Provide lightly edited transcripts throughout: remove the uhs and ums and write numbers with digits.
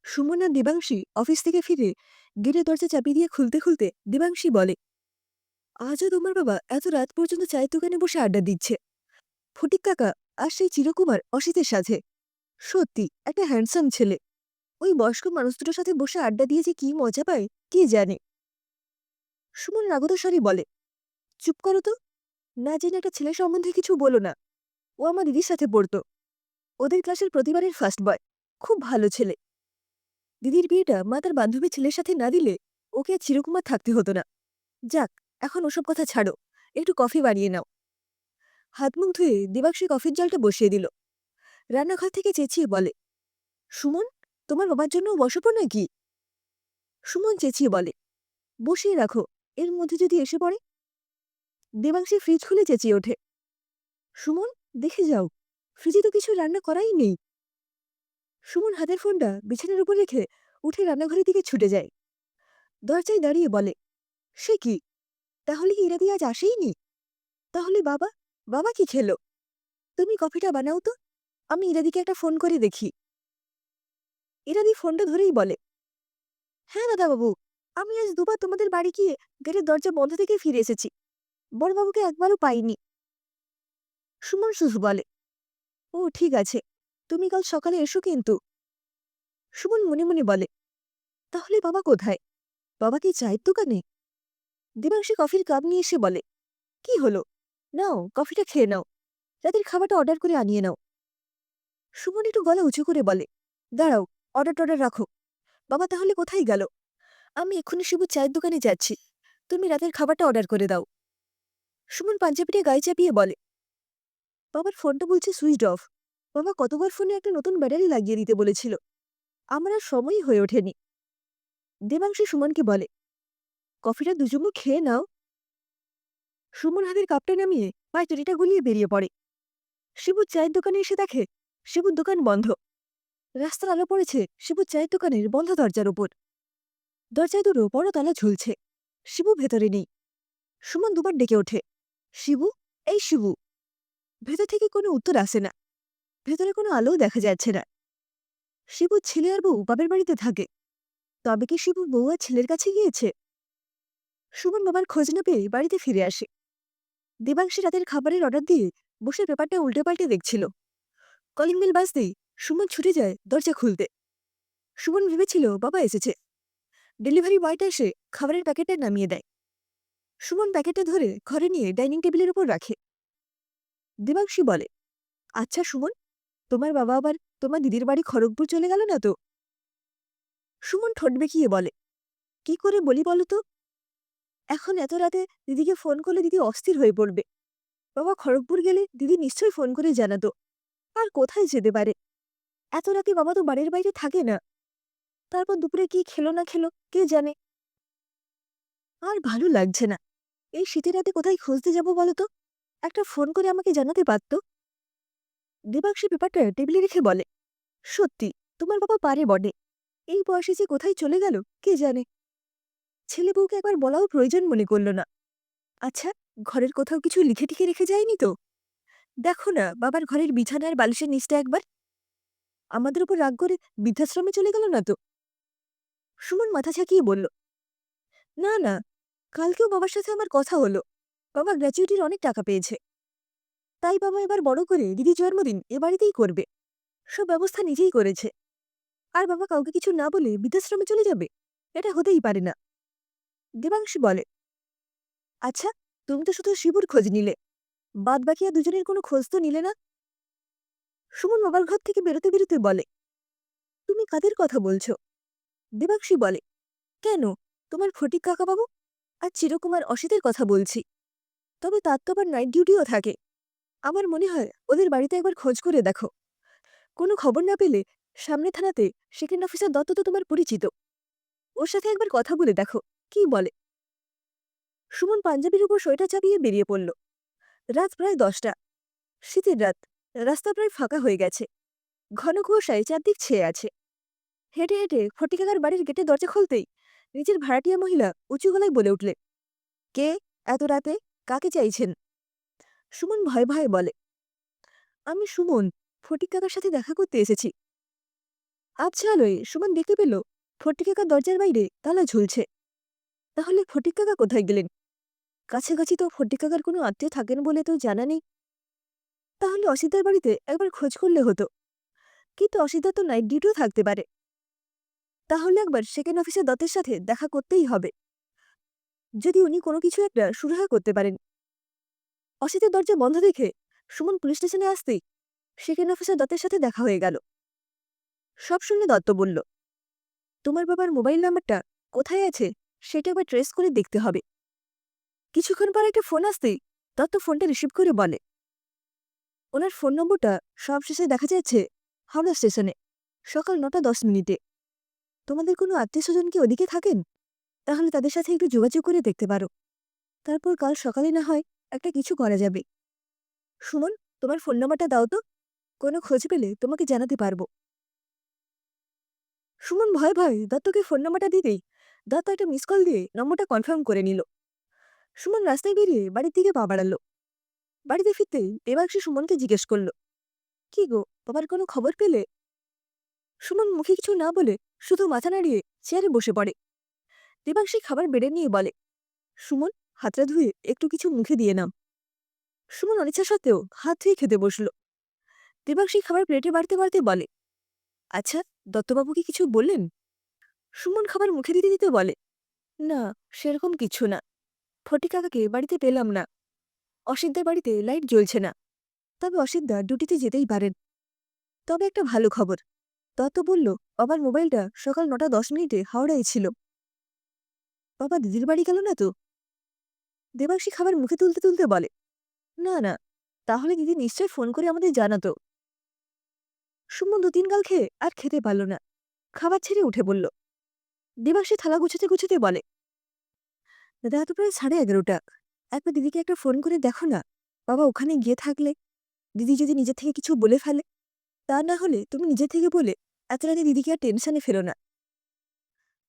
সুমন আর Debanshi office থেকে ফিরে গেটের দরজা চাবি দিয়ে খুলতে খুলতে দেবাংশী বলে, আজও তোমার বাবা এত রাত পর্যন্ত চায়ের দোকানে বসে আড্ডা দিচ্ছে। ফটিক কাকা আর সেই চিরকুমার অসিতের সাথে। সত্যি একটা হ্যান্ডসাম ছেলে। ওই বয়স্ক মানুষ দুটোর সাথে বসে আড্ডা দিয়ে যে কি মজা পায় কে জানে। সুমন রাগত স্বরে বলে, চুপ করো তো। না জেনে একটা ছেলে সম্বন্ধে কিছু বলো না। ও আমার দিদির সাথে পড়তো। ওদের ক্লাসের প্রতিবারের ফার্স্ট বয়। খুব ভালো ছেলে। দিদির বিয়েটা মা তার বান্ধবী ছেলের সাথে না দিলে ওকে আর চিরকুমার থাকতে হতো না। যাক, এখন ওসব কথা ছাড়ো। একটু কফি বানিয়ে নাও। হাত মুখ ধুয়ে দেবাংশী কফির জলটা বসিয়ে দিল। রান্নাঘর থেকে চেঁচিয়ে বলে, সুমন, তোমার বাবার জন্য বসবো নাকি? সুমন চেঁচিয়ে বলে, বসিয়ে রাখো, এর মধ্যে যদি এসে পড়ে। দেবাংশী ফ্রিজ খুলে চেঁচিয়ে ওঠে, সুমন, দেখে যাও, ফ্রিজে তো কিছু রান্না করাই নেই। সুমন হাতের ফোনটা বিছানার উপর রেখে উঠে রান্নাঘরের দিকে ছুটে যায়। দরজায় দাঁড়িয়ে বলে, সে কি? তাহলে কি ইরাদি আজ আসেইনি? তাহলে বাবা, বাবা কি খেলো? তুমি কফিটা বানাও তো, আমি ইরাদিকে একটা ফোন করে দেখি। ইরাদি ফোনটা ধরেই বলে, হ্যাঁ দাদাবাবু, আমি আজ দুবার তোমাদের বাড়ি গিয়ে গেটের দরজা বন্ধ থেকে ফিরে এসেছি। বড়বাবুকে একবারও পাইনি। সুমন শুধু বলে, ও ঠিক আছে, তুমি কাল সকালে এসো কিন্তু। সুমন মনে মনে বলে, তাহলে বাবা কোথায়? বাবা কি চায়ের দোকানে? দেবাংশী কফির কাপ নিয়ে এসে বলে, কি হলো? নাও, কফিটা খেয়ে নাও। রাতের খাবারটা অর্ডার করে আনিয়ে নাও। সুমন একটু গলা উঁচু করে বলে, দাঁড়াও, অর্ডার টর্ডার রাখো। বাবা তাহলে কোথায় গেল? আমি এক্ষুনি শিবুর চায়ের দোকানে যাচ্ছি। তুমি রাতের খাবারটা অর্ডার করে দাও। সুমন পাঞ্জাবিটা গায়ে চাপিয়ে বলে, বাবার ফোনটা বলছে সুইচ অফ। বাবা কতবার ফোনে একটা নতুন ব্যাটারি লাগিয়ে দিতে বলেছিল। আমার আর সময়ই হয়ে ওঠেনি। দেবাংশী সুমনকে বলে, কফিটা দুচুমুক খেয়ে নাও। সুমন হাতের কাপটা নামিয়ে পায়তরিটা গুলিয়ে বেরিয়ে পড়ে। শিবুর চায়ের দোকানে এসে দেখে শিবুর দোকান বন্ধ। রাস্তার আলো পড়েছে শিবুর চায়ের দোকানের বন্ধ দরজার উপর। দরজায় দুটো বড় তালা ঝুলছে। শিবু ভেতরে নেই। সুমন দুবার ডেকে ওঠে, শিবু, এই শিবু। ভেতর থেকে কোনো উত্তর আসে না। ভেতরে কোনো আলোও দেখা যাচ্ছে না। শিবুর ছেলে আর বউ বাপের বাড়িতে থাকে। তবে কি শিবুর বউ আর ছেলের কাছে গিয়েছে? সুমন বাবার খোঁজ না পেয়ে বাড়িতে ফিরে আসে। দেবাংশী রাতের খাবারের অর্ডার দিয়ে বসে পেপারটা উল্টে পাল্টে দেখছিল। কলিং বেল বাজতেই সুমন ছুটে যায় দরজা খুলতে। সুমন ভেবেছিল বাবা এসেছে। ডেলিভারি বয়টা এসে খাবারের প্যাকেটটা নামিয়ে দেয়। সুমন প্যাকেটটা ধরে ঘরে নিয়ে ডাইনিং টেবিলের উপর রাখে। দেবাংশী বলে, আচ্ছা সুমন, তোমার বাবা আবার তোমার দিদির বাড়ি খড়গপুর চলে গেল না তো? সুমন ঠোঁট বেঁকিয়ে বলে, কি করে বলি বলো তো? এখন এত রাতে দিদিকে ফোন করলে দিদি অস্থির হয়ে পড়বে। বাবা খড়গপুর গেলে দিদি নিশ্চয়ই ফোন করে জানাতো। আর কোথায় যেতে পারে? এত রাতে বাবা তো বাড়ির বাইরে থাকে না। তারপর দুপুরে কি খেলো না খেলো কে জানে। আর ভালো লাগছে না। এই শীতের রাতে কোথায় খুঁজতে যাব বলো তো? একটা ফোন করে আমাকে জানাতে পারত। দেবাংশী পেপারটা টেবিলে রেখে বলে, সত্যি, তোমার বাবা পারে বটে। এই বয়সে যে কোথায় চলে গেল কে জানে। ছেলে বউকে একবার বলাও প্রয়োজন মনে করল না। আচ্ছা, ঘরের কোথাও কিছু লিখে টিখে রেখে যায়নি তো? দেখো না বাবার ঘরের বিছানার বালিশের নিচটা একবার। আমাদের উপর রাগ করে বৃদ্ধাশ্রমে চলে গেল না তো? সুমন মাথা ঝাঁকিয়ে বলল, না না, কালকেও বাবার সাথে আমার কথা হলো। বাবা গ্র্যাচুইটির অনেক টাকা পেয়েছে। তাই বাবা এবার বড় করে দিদির জন্মদিন এ বাড়িতেই করবে। সব ব্যবস্থা নিজেই করেছে। আর বাবা কাউকে কিছু না বলে বৃদ্ধাশ্রমে চলে যাবে? এটা হতেই পারে না। দেবাংশী বলে, আচ্ছা, তুমি তো শুধু শিবুর খোঁজ নিলে, বাদ বাকি আর দুজনের কোনো খোঁজ তো নিলে না। সুমন বাবার ঘর থেকে বেরোতে বেরোতে বলে, তুমি কাদের কথা বলছো? দেবাংশী বলে, কেন, তোমার ফটিক কাকাবাবু আর চিরকুমার অসিতের কথা বলছি। তবে তার তো আবার নাইট ডিউটিও থাকে। আমার মনে হয় ওদের বাড়িতে একবার খোঁজ করে দেখো। কোনো খবর না পেলে সামনে থানাতে সেকেন্ড অফিসার দত্ত তো তোমার পরিচিত। ওর সাথে একবার কথা বলে দেখো কি বলে। সুমন পাঞ্জাবির উপর সোয়েটার চাপিয়ে বেরিয়ে পড়ল। রাত প্রায় 10টা। শীতের রাত। রাস্তা প্রায় ফাঁকা হয়ে গেছে। ঘন কুয়াশায় চারদিক ছেয়ে আছে। হেঁটে হেঁটে ফটিকাকার বাড়ির গেটে দরজা খুলতেই নিচের ভাড়াটিয়া মহিলা উঁচু গলায় বলে উঠলে, কে? এত রাতে কাকে চাইছেন? সুমন ভয়ে ভয়ে বলে, আমি সুমন, ফটিক কাকার সাথে দেখা করতে এসেছি। আবছা আলোয় সুমন দেখতে পেল ফটিক কাকা দরজার বাইরে তালা ঝুলছে। তাহলে ফটিক কাকা কোথায় গেলেন? কাছাকাছি তো ফটিক কাকার কোনো আত্মীয় থাকেন বলে তো জানা নেই। তাহলে অসিতার বাড়িতে একবার খোঁজ করলে হতো, কিন্তু অসিতা তো নাইট ডিউটিও থাকতে পারে। তাহলে একবার সেকেন্ড অফিসার দত্তের সাথে দেখা করতেই হবে, যদি উনি কোনো কিছু একটা সুরাহা করতে পারেন। অসিতের দরজা বন্ধ দেখে সুমন পুলিশ স্টেশনে আসতেই সেকেন্ড অফিসার দত্তের সাথে দেখা হয়ে গেল। সব শুনে দত্ত বলল, তোমার বাবার মোবাইল নাম্বারটা কোথায় আছে সেটা একবার ট্রেস করে দেখতে হবে। কিছুক্ষণ পর একটা ফোন আসতেই দত্ত ফোনটা রিসিভ করে বলে, ওনার ফোন নম্বরটা সবশেষে দেখা যাচ্ছে হাওড়া স্টেশনে সকাল 9:10। তোমাদের কোনো আত্মীয় স্বজন কি ওদিকে থাকেন? তাহলে তাদের সাথে একটু যোগাযোগ করে দেখতে পারো। তারপর কাল সকালে না হয় একটা কিছু করা যাবে। সুমন, তোমার ফোন নাম্বারটা দাও তো, কোনো খোঁজ পেলে তোমাকে জানাতে পারবো। সুমন ভয়ে ভয়ে দত্তকে ফোন নাম্বারটা দিতেই দত্ত একটা মিস কল দিয়ে নম্বরটা কনফার্ম করে নিল। সুমন রাস্তায় বেরিয়ে বাড়ির দিকে পা বাড়ালো। বাড়িতে ফিরতেই দেবাংশী সুমনকে জিজ্ঞেস করল, কি গো, বাবার কোনো খবর পেলে? সুমন মুখে কিছু না বলে শুধু মাথা নাড়িয়ে চেয়ারে বসে পড়ে। দেবাংশী খাবার বেড়ে নিয়ে বলে, সুমন, হাতটা ধুয়ে একটু কিছু মুখে দিয়ে নাম। সুমন অনিচ্ছা সত্ত্বেও হাত ধুয়ে খেতে বসল। দেবাংশী খাবার প্লেটে বাড়তে বাড়তে বলে, আচ্ছা, দত্তবাবু কি কিছু বললেন? সুমন খাবার মুখে দিতে দিতে বলে, না, সেরকম কিছু না। ফটিক কাকাকে বাড়িতে পেলাম না। অসিতদার বাড়িতে লাইট জ্বলছে না, তবে অসিতদা ডিউটিতে যেতেই পারেন। তবে একটা ভালো খবর, দত্ত বলল বাবার মোবাইলটা সকাল 9:10 হাওড়ায় ছিল। বাবা দিদির বাড়ি গেল না তো? দেবাংশী খাবার মুখে তুলতে তুলতে বলে, না না, তাহলে দিদি নিশ্চয় ফোন করে আমাদের জানাতো। সুমন 2-3 গাল খেয়ে আর খেতে পারল না, খাবার ছেড়ে উঠে বলল। দেবাংশী থালা গুছাতে গুছাতে বলে, রাত প্রায় 11:30। একবার দিদিকে একটা ফোন করে দেখো না, বাবা ওখানে গিয়ে থাকলে। দিদি যদি নিজে থেকে কিছু বলে ফেলে, তা না হলে তুমি নিজে থেকে বলে এত রাতে দিদিকে আর টেনশনে ফেলো না।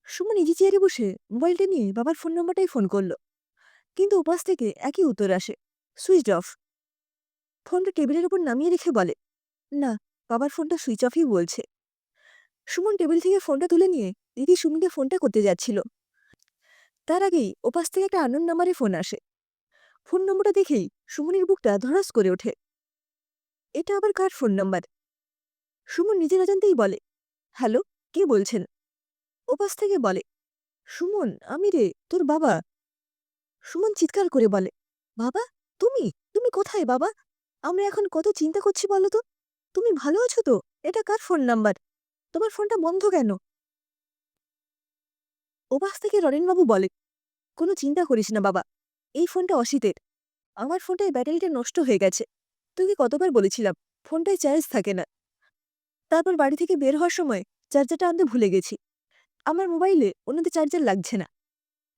সুমন নিজে চেয়ারে বসে মোবাইলটা নিয়ে বাবার ফোন নম্বরটাই ফোন করল, কিন্তু উপাস থেকে একই উত্তর আসে, সুইচ অফ। ফোনটা টেবিলের উপর নামিয়ে রেখে বলে, না, বাবার ফোনটা সুইচ অফই বলছে। সুমন টেবিল থেকে ফোনটা তুলে নিয়ে দিদি সুমিকে ফোনটা করতে যাচ্ছিল। তার আগেই ওপাশ থেকে একটা আননোন নাম্বারে ফোন আসে। ফোন নম্বরটা দেখেই সুমনের বুকটা ধড়াস করে ওঠে। এটা আবার কার ফোন নাম্বার? সুমন নিজের অজান্তেই বলে, হ্যালো, কে বলছেন? ওপাশ থেকে বলে, সুমন, আমি রে, তোর বাবা। সুমন চিৎকার করে বলে, বাবা, তুমি তুমি কোথায় বাবা? আমরা এখন কত চিন্তা করছি বলো তো। তুমি ভালো আছো তো? এটা কার ফোন নাম্বার? তোমার ফোনটা বন্ধ কেন? ওপাশ থেকে রনেনবাবু বলে, কোনো চিন্তা করিস না বাবা, এই ফোনটা অসিতের। আমার ফোনটায় ব্যাটারিটা নষ্ট হয়ে গেছে। তোকে কতবার বলেছিলাম ফোনটায় চার্জ থাকে না। তারপর বাড়ি থেকে বের হওয়ার সময় চার্জারটা আনতে ভুলে গেছি। আমার মোবাইলে অন্যদের চার্জার লাগছে না,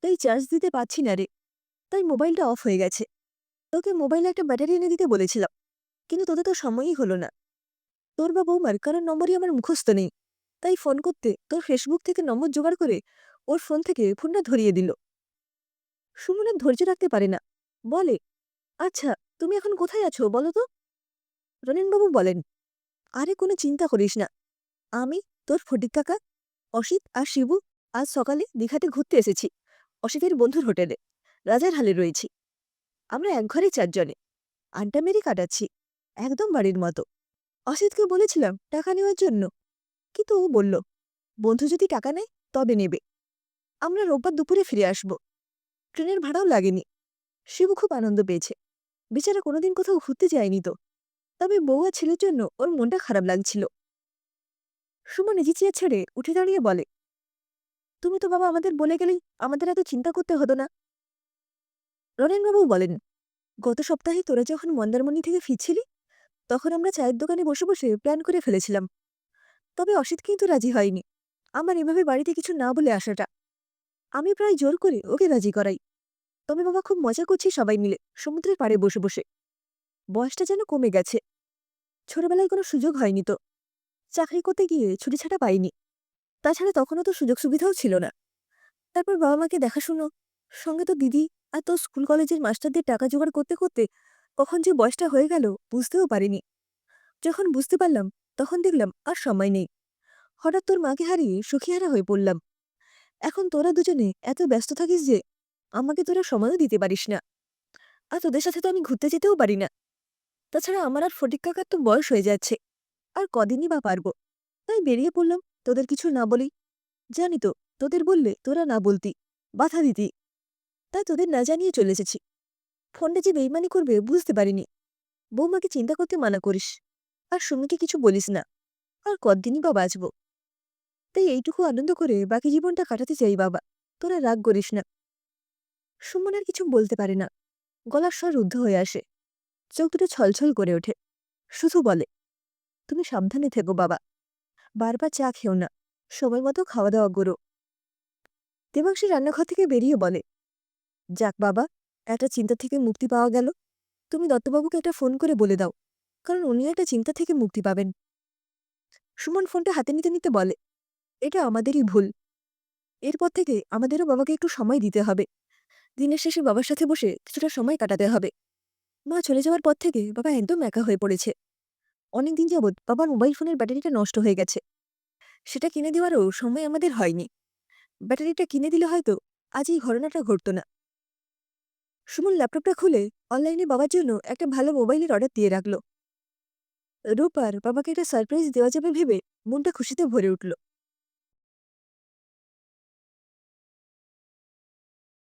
তাই চার্জ দিতে পারছি না রে। তাই মোবাইলটা অফ হয়ে গেছে। তোকে মোবাইলে একটা ব্যাটারি এনে দিতে বলেছিলাম, কিন্তু তোদের তো সময়ই হলো না। তোর বা বৌমার কারোর নম্বরই আমার মুখস্থ নেই, তাই ফোন করতে তোর ফেসবুক থেকে নম্বর জোগাড় করে ওর ফোন থেকে ফোনটা ধরিয়ে দিল। সুমনের ধৈর্য রাখতে পারে না, বলে, আচ্ছা, তুমি এখন কোথায় আছো বলো তো? রনেনবাবু বলেন, আরে কোনো চিন্তা করিস না। আমি, তোর ফটিক কাকা, অসিত আর শিবু আজ সকালে দীঘাতে ঘুরতে এসেছি অসিতের বন্ধুর হোটেলে। রাজারহালে রয়েছি। আমরা এক ঘরে 4 জনে আড্ডা মেরে কাটাচ্ছি, একদম বাড়ির মতো। অসিতকে বলেছিলাম টাকা নেওয়ার জন্য, কিন্তু ও বলল, বন্ধু যদি টাকা নেয় তবে নেবে। আমরা রোববার দুপুরে ফিরে আসব। ট্রেনের ভাড়াও লাগেনি। শিবু খুব আনন্দ পেয়েছে। বেচারা কোনোদিন কোথাও ঘুরতে যায়নি তো, তবে বউ আর ছেলের জন্য ওর মনটা খারাপ লাগছিল। সুমন নিজে চেয়ার ছেড়ে উঠে দাঁড়িয়ে বলে, তুমি তো বাবা আমাদের বলে গেলেই আমাদের এত চিন্তা করতে হতো না। রনেনবাবু বলেন, গত সপ্তাহে তোরা যখন মন্দারমণি থেকে ফিরছিলি, তখন আমরা চায়ের দোকানে বসে বসে প্ল্যান করে ফেলেছিলাম। তবে অসিত কিন্তু রাজি হয়নি আমার এভাবে বাড়িতে কিছু না বলে আসাটা। আমি প্রায় জোর করে ওকে রাজি করাই। তবে বাবা খুব মজা করছি সবাই মিলে সমুদ্রের পাড়ে বসে বসে। বয়সটা যেন কমে গেছে। ছোটবেলায় কোনো সুযোগ হয়নি তো। চাকরি করতে গিয়ে ছুটিছাটা পাইনি। তাছাড়া তখনও তো সুযোগ সুবিধাও ছিল না। তারপর বাবা মাকে দেখাশুনো, সঙ্গে তো দিদি আর তো স্কুল কলেজের মাস্টারদের টাকা জোগাড় করতে করতে কখন যে বয়সটা হয়ে গেল বুঝতেও পারিনি। যখন বুঝতে পারলাম তখন দেখলাম আর সময় নেই। হঠাৎ তোর মাকে হারিয়ে সুখীহারা হয়ে পড়লাম। এখন তোরা দুজনে এত ব্যস্ত থাকিস যে আমাকে তোরা সময়ও দিতে পারিস না। আর তোদের সাথে তো আমি ঘুরতে যেতেও পারি না। তাছাড়া আমার আর ফটিক কাকার তো বয়স হয়ে যাচ্ছে, আর কদিনই বা পারবো। তাই বেরিয়ে পড়লাম তোদের কিছু না বলেই। জানি তো তোদের বললে তোরা না বলতি, বাধা দিতি, তাই তোদের না জানিয়ে চলে এসেছি। ফোনটা যে বেইমানি করবে বুঝতে পারিনি। বৌমাকে চিন্তা করতে মানা করিস, আর সুমিকে কিছু বলিস না। আর কদিনই বা বাঁচবো, তাই এইটুকু আনন্দ করে বাকি জীবনটা কাটাতে চাই বাবা, তোরা রাগ করিস না। সুমন আর কিছু বলতে পারে না, গলার স্বর রুদ্ধ হয়ে আসে, চোখ দুটো ছলছল করে ওঠে। শুধু বলে, তুমি সাবধানে থেকো বাবা, বারবার চা খেও না, সময় মতো খাওয়া দাওয়া করো। দেবাংশী রান্নাঘর থেকে বেরিয়ে বলে, যাক বাবা, একটা চিন্তা থেকে মুক্তি পাওয়া গেল। তুমি দত্তবাবুকে একটা ফোন করে বলে দাও, কারণ উনিও একটা চিন্তা থেকে মুক্তি পাবেন। সুমন ফোনটা হাতে নিতে নিতে বলে, এটা আমাদেরই ভুল। এরপর থেকে আমাদেরও বাবাকে একটু সময় দিতে হবে। দিনের শেষে বাবার সাথে বসে কিছুটা সময় কাটাতে হবে। মা চলে যাওয়ার পর থেকে বাবা একদম একা হয়ে পড়েছে। অনেকদিন যাবৎ বাবার মোবাইল ফোনের ব্যাটারিটা নষ্ট হয়ে গেছে, সেটা কিনে দেওয়ারও সময় আমাদের হয়নি। ব্যাটারিটা কিনে দিলে হয়তো আজ এই ঘটনাটা ঘটতো না। সুমন ল্যাপটপটা খুলে অনলাইনে বাবার জন্য একটা ভালো মোবাইলের অর্ডার দিয়ে রাখল। রূপার বাবাকে একটা সারপ্রাইজ দেওয়া যাবে ভেবে মনটা খুশিতে ভরে উঠল।